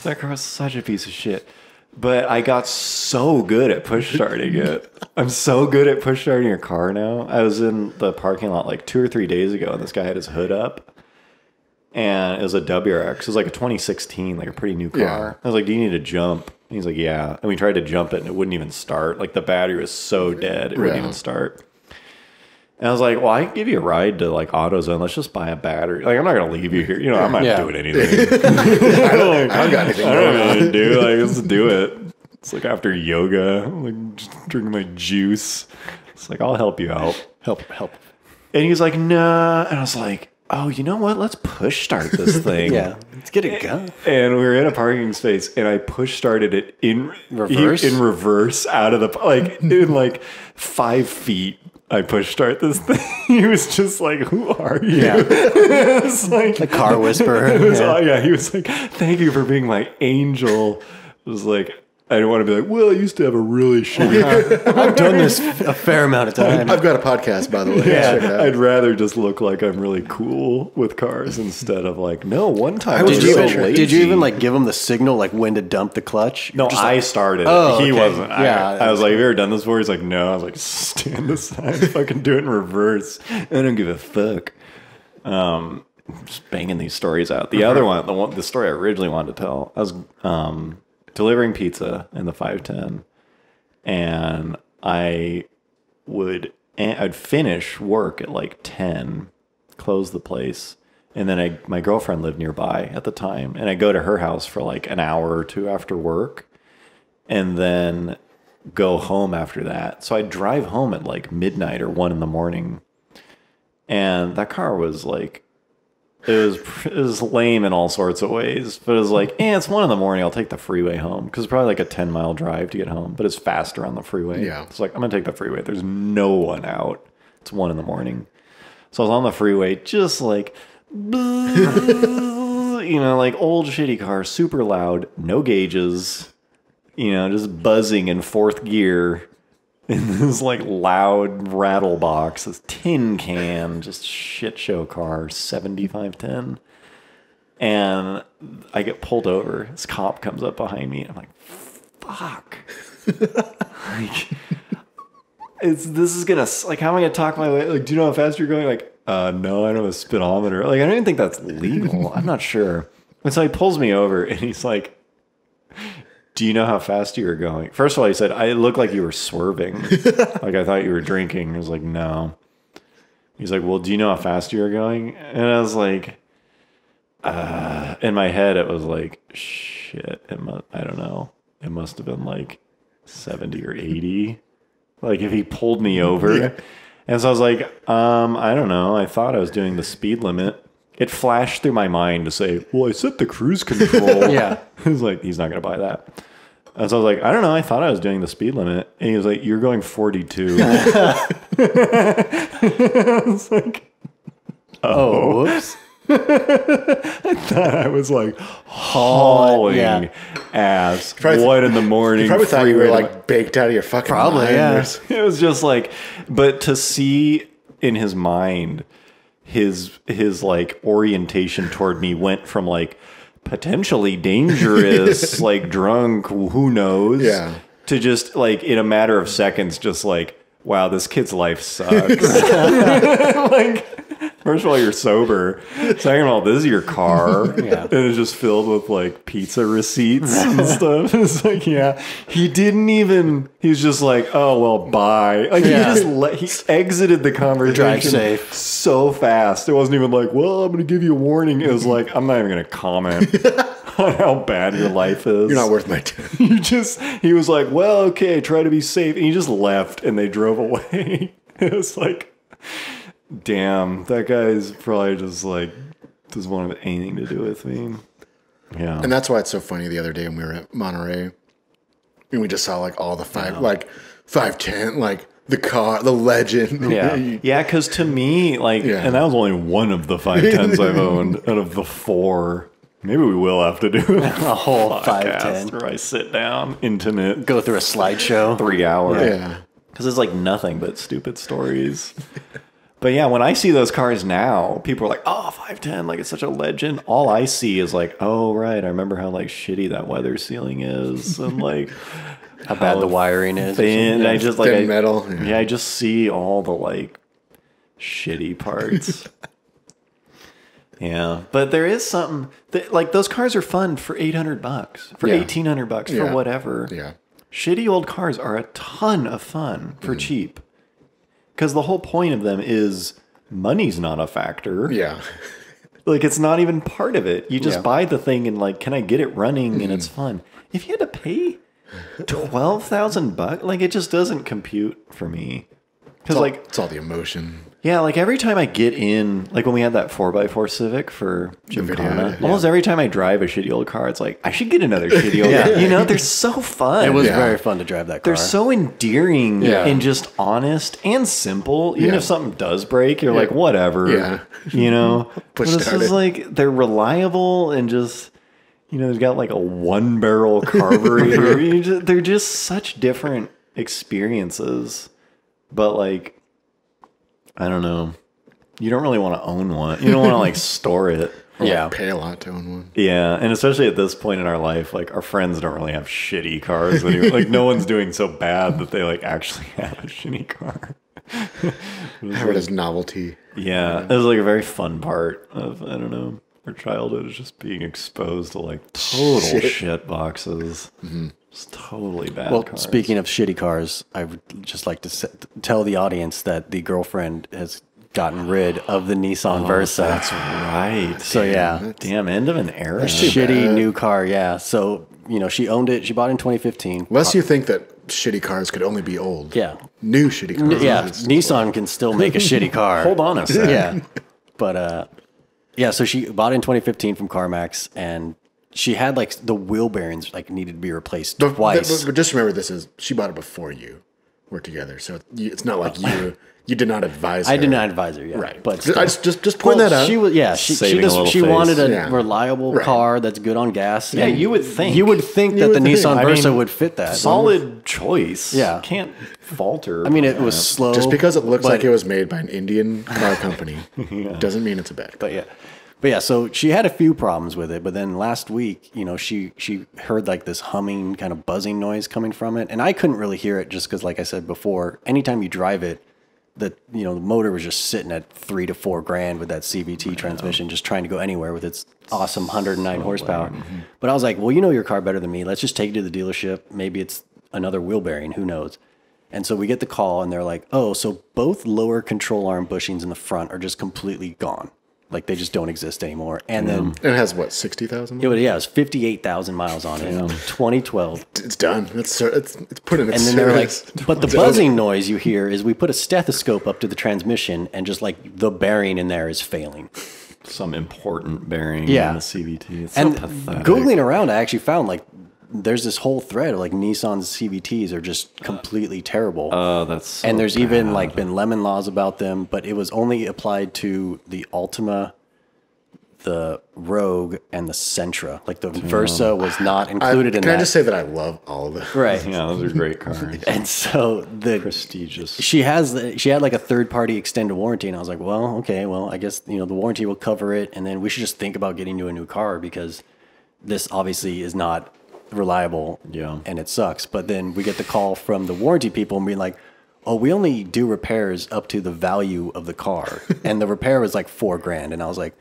that car was such a piece of shit. But I got so good at push starting it. I'm so good at push starting a car now. I was in the parking lot like 2 or 3 days ago, and this guy had his hood up. And it was a WRX. It was like a 2016, like a pretty new car. Yeah. I was like, "Do you need to jump?" And he's like, "Yeah." And we tried to jump it, and it wouldn't even start. Like the battery was so dead, it wouldn't even start. And I was like, "Well, I can give you a ride to like AutoZone. Let's just buy a battery. Like, I'm not gonna leave you here. I'm not doing anything. I don't got anything I don't going know on. what to do. Like, let's do it." It's like after yoga, like just drinking my juice. It's like, I'll help you out. Help. And he's like, "Nah." And I was like, "Oh, you know what? Let's push start this thing." Yeah. Let's get it going. And we were in a parking space, and I push started it in Reverse? in reverse out of the in like 5 feet. I push start this thing. He was just like, "Who are you?" Yeah. It was like The car whisperer. It was, he was like, "Thank you for being my angel." It was like, I don't want to be like, well, I used to have a really shitty car. I've done this a fair amount of time. I've got a podcast, by the way. Check it out. I'd rather just look like I'm really cool with cars instead of like, no, one time I was Did you, so even, lazy. did you even like give him the signal like when to dump the clutch? No, Just I like, started. Oh, He okay. wasn't. Yeah, I was like, have you ever done this before? He's like, no. I was like, stand aside. Fucking do it in reverse. I don't give a fuck. Just banging these stories out. The other one, the story I originally wanted to tell, I was delivering pizza in the 510, and I'd finish work at like 10, close the place, and then my girlfriend lived nearby at the time, and I go to her house for like an hour or two after work, and then go home after that. So I drive home at like midnight or 1 a.m, and that car was like, it was lame in all sorts of ways, but it was like, it's 1 a.m. I'll take the freeway home, because it's probably like a 10-mile drive to get home, but it's faster on the freeway. Yeah. It's like, I'm gonna take the freeway. There's no one out. It's 1 a.m. So I was on the freeway, just like, like old shitty car, super loud, no gauges, just buzzing in 4th gear. In this like loud rattle box, this tin can, just shit show car, 7510. And I get pulled over. This cop comes up behind me. And I'm like, fuck. Like, this is gonna, like, how am I gonna talk my way? Like, do you know how fast you're going? Like, no, I don't have a speedometer. Like, I don't even think that's legal. I'm not sure. And so he pulls me over and he's like, do you know how fast you were going? First of all, he said, I looked like you were swerving. Like, I thought you were drinking. I was like, no. He's like, well, do you know how fast you were going? And I was like, in my head, it was like, shit. I don't know. It must have been like 70 or 80. Like, if he pulled me over. Yeah. And so I was like, I don't know. I thought I was doing the speed limit. It flashed through my mind to say, well, I set the cruise control. Yeah. He was like, he's not going to buy that. And so I was like, I don't know. I thought I was doing the speed limit. And he was like, you're going 42. I was like, oh, whoops. I thought I was like hauling ass. 1 a.m. You probably thought you were like baked out of your fucking mind. Yeah. It was just like, but to see in his mind, his like orientation toward me went from like potentially dangerous, like drunk, who knows, to just like in a matter of seconds, just like, wow, this kid's life sucks. Like, first of all, you're sober. Second of all, this is your car. And it's just filled with like pizza receipts and stuff. It's like, he was just like, oh, well, bye. Like, he exited the conversation. Drive safe. So fast. It wasn't even like, well, I'm going to give you a warning. It was like, I'm not even going to comment on how bad your life is. You're not worth my time. He was like, well, okay, try to be safe. And he just left and they drove away. It was like, damn, that guy's probably just like, doesn't want to have anything to do with me. Yeah. And that's why it's so funny the other day when we were at Monterey and we just saw like all the 510, like the car, the legend. Yeah. Yeah, because to me, like, and that was only one of the 510s I've owned out of the 4. Maybe we will have to do a whole 510 where I sit down, intimate, go through a slideshow, 3 hours. Yeah. Because it's like nothing but stupid stories. But yeah, when I see those cars now, people are like, oh, 510, like it's such a legend. All I see is like, oh, right, I remember how like shitty that weather sealing is and like how bad the wiring is. Thin, I just like thin metal. Yeah, I just see all the like shitty parts. Yeah, but there is something that, like, those cars are fun for $800, for $1,800, for whatever. Yeah. Shitty old cars are a ton of fun for cheap. Because the whole point of them is money's not a factor. Yeah. Like, it's not even part of it. You just buy the thing and, like, can I get it running and it's fun. If you had to pay $12,000, like, it just doesn't compute for me. Because, like, it's all the emotion. Yeah, like every time I get in, like when we had that 4x4 Civic for Gymkhana, almost every time I drive a shitty old car, it's like, I should get another shitty old car. You know, they're so fun. It was very fun to drive that car. They're so endearing and just honest and simple. Even if something does break, you're like, whatever. Yeah. You know? But this is like, they're reliable and just, you know, they've got like a 1-barrel carburetor. They're just such different experiences. But like, I don't know. You don't really want to own one. You don't want to like store it. Or like pay a lot to own one. Yeah, and especially at this point in our life, like our friends don't really have shitty cars anymore. Like no one's doing so bad that they like actually have a shitty car. Have it as novelty. Yeah, it was like a very fun part of, I don't know, our childhood is just being exposed to like total shit boxes. Just totally bad cars. Speaking of shitty cars, I would just like to tell the audience that the girlfriend has gotten rid of the Nissan Versa. That's right. So yeah. Damn, end of an era. Shitty new car, yeah. So, you know, she owned it. She bought it in 2015. Lest you think that shitty cars could only be old. Yeah. New shitty cars. Yeah, Nissan can still make a shitty car. Hold on a second. Yeah. But, yeah, so she bought it in 2015 from CarMax, and she had, like, the wheel bearings, like, needed to be replaced twice. But just remember, she bought it before you were together. So it's not like you did not advise her. I did not advise her, yeah. Right. But just point that out. She was, yeah, she wanted a reliable car that's good on gas. Yeah, you would think. You would think that the Nissan Versa would fit that. Solid choice. Yeah. Can't falter. I mean, it was slow. Just because it looks like it was made by an Indian car company doesn't mean it's a bad car. But yeah, so she had a few problems with it, but then last week, you know, she heard like this humming kind of buzzing noise coming from it, and I couldn't really hear it just because, like I said before, anytime you drive it, the motor was just sitting at $3,000 to $4,000 with that CVT transmission, just trying to go anywhere with its awesome 109 horsepower. But I was like, well, you know your car better than me. Let's just take it to the dealership. Maybe it's another wheel bearing. Who knows? And so we get the call, and they're like, oh, so both lower control arm bushings in the front are just completely gone. Like they just don't exist anymore. And then it has what, 60,000? It was 58,000 miles on it. 2012. It's done. It's put in its And then they're like, service. but the buzzing noise you hear is we put a stethoscope up to the transmission, and just like the bearing in there is failing. Some important bearing in the CVT. It's and so pathetic. Googling around, I actually found like there's this whole thread of like Nissan's CVTs are just completely terrible. Oh, that's so and there's bad. even like been lemon laws about them, but it was only applied to the Altima, the Rogue, and the Sentra. Like the Versa was not included in that. Can I just say that I love all of it? Right. Yeah, those are great cars. And so the Prestigious. she had like a third party extended warranty, and I was like, well, okay, well, I guess the warranty will cover it, and then we should just think about getting you a new car because this obviously is not reliable. Yeah. And it sucks. But then we get the call from the warranty people and being like, oh, we only do repairs up to the value of the car. And the repair was like $4,000. And I was like,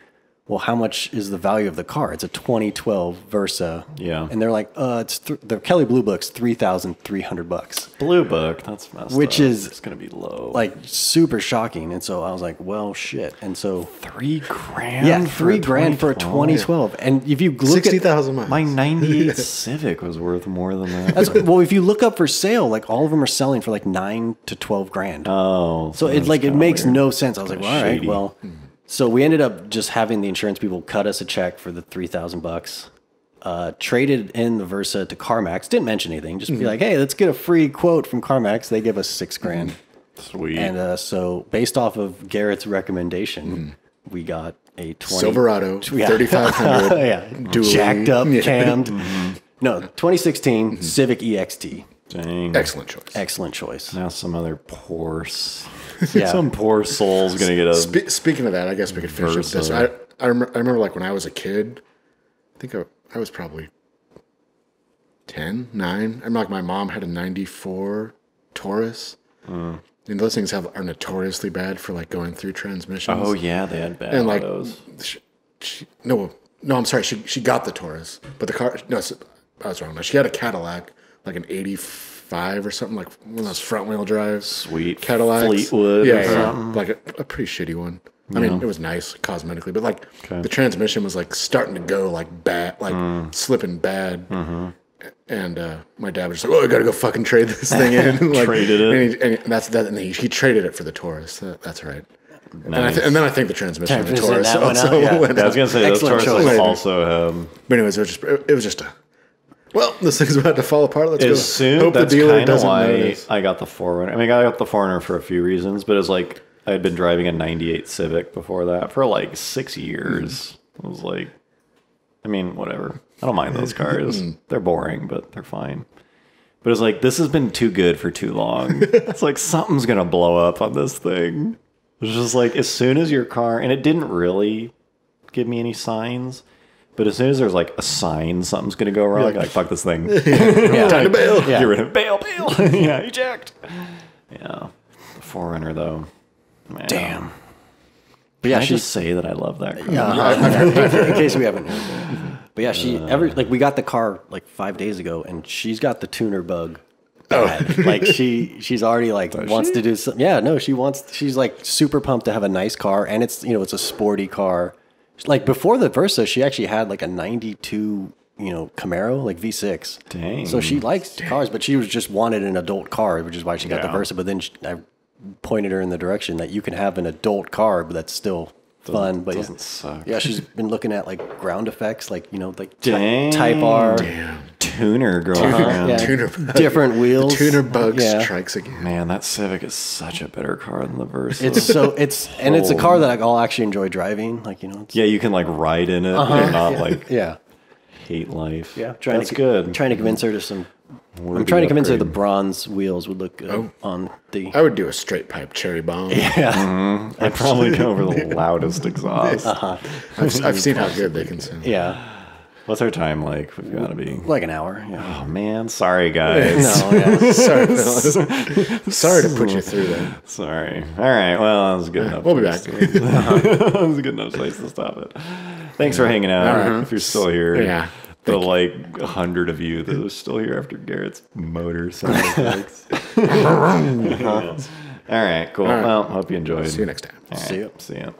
well, how much is the value of the car? It's a 2012 Versa. Yeah. And they're like, the Kelly Blue Book's $3,300. Blue Book, that's messed Which up. is it's gonna be low. Like super shocking. And so I was like, well, shit. And so $3,000. yeah, $3,000 for a 2012. And if you look 60,000 miles. My '98 Civic was worth more than that. well, if you look up for sale, like all of them are selling for like $9,000 to $12,000. Oh, So it makes no sense. I was like, well, all right, shady. well. So we ended up just having the insurance people cut us a check for the $3,000. Traded in the Versa to CarMax. Didn't mention anything. Just be like, hey, let's get a free quote from CarMax. They give us $6,000. Sweet. And so based off of Garrett's recommendation, we got a Silverado, yeah. 3500. yeah, dually. jacked up, cammed. No, 2016 Civic EXT. Dang. Excellent choice. Excellent choice. Now some other poor, Yeah. some poor soul's gonna get a. Speaking of that, I guess we could finish with this. Versa. I remember like when I was a kid, I think I was probably 10, 9. I remember like my mom had a 94 Taurus. And those things are notoriously bad for like going through transmissions. Oh yeah, they had bad and like autos. no, I'm sorry. She got the Taurus, but the car. No, I was wrong. She had a Cadillac, like an 85 or something, like one of those front wheel drive. Sweet Cadillacs. Fleetwood. Yeah, or yeah. something. Like a pretty shitty one. I mean, it was nice cosmetically, but like the transmission was like starting to go like bad, like slipping bad. And my dad was just like, "Oh, I gotta go fucking trade this thing in." Like, Traded it. and that's that. And he traded it for the Taurus. That's right. Nice. And then I think the transmission of the Transmission, Taurus that went also out, yeah. went Yeah, I out. was gonna say those Excellent Tauruses choice. also. But anyways, it was just a. Well, this thing's about to fall apart. Let's go. As soon Hope the that's dealer kind of doesn't why notice. I got the Forerunner. I mean, I got the Forerunner for a few reasons, but it's like I had been driving a '98 Civic before that for like 6 years. I was like, I mean, whatever. I don't mind those cars. They're boring, but they're fine. But it's like, this has been too good for too long. It's like, something's going to blow up on this thing. It's just like, as soon as your car, and it didn't really give me any signs, but as soon as there's like a sign something's going to go wrong, like, fuck this thing. Time to bail. Get rid of it. Bail. Yeah, eject. Yeah. The 4Runner, though. Man. Damn. But yeah, I just say that I love that car. In case we haven't heard. But yeah, we got the car like 5 days ago, and she's got the tuner bug. Like she's already like wants to do something. Yeah, no, she's like super pumped to have a nice car, and it's it's a sporty car. Like before the Versa, she actually had like a 92 Camaro, like V6. Dang. So she likes cars, but she was just wanted an adult car, which is why she got the Versa. But then I pointed her in the direction that you can have an adult car, but that's still fun. But doesn't suck. Yeah, she's been looking at like ground effects, like like Dang. Type R. Damn. Tuner girlfriend. Yeah. Tuner Different wheels. The tuner bug strikes again. Man, that Civic is such a better car than the Versa. It's a car that I'll actually enjoy driving. Like yeah, you can like ride in it and not like hate life. Yeah, that's good. Trying to convince her to some. I'm trying to convince her the bronze wheels would look good on the. I would do a straight pipe cherry bomb. Yeah, I'd probably go over the loudest exhaust. I've seen how good they can sound. Yeah. What's our time like? We've got to be like an hour. Yeah. Oh man, sorry guys. Sorry, fellas. Sorry to put you through that. Sorry. All right. Well, that was good enough. We'll be back. That was a good enough place to stop it. Thanks for hanging out. If you're still here. Yeah. The like 100 of you that are still here after Garrett's motor sound effects. All right, cool. Well, hope you enjoyed. See you next time. All right, See ya. See ya.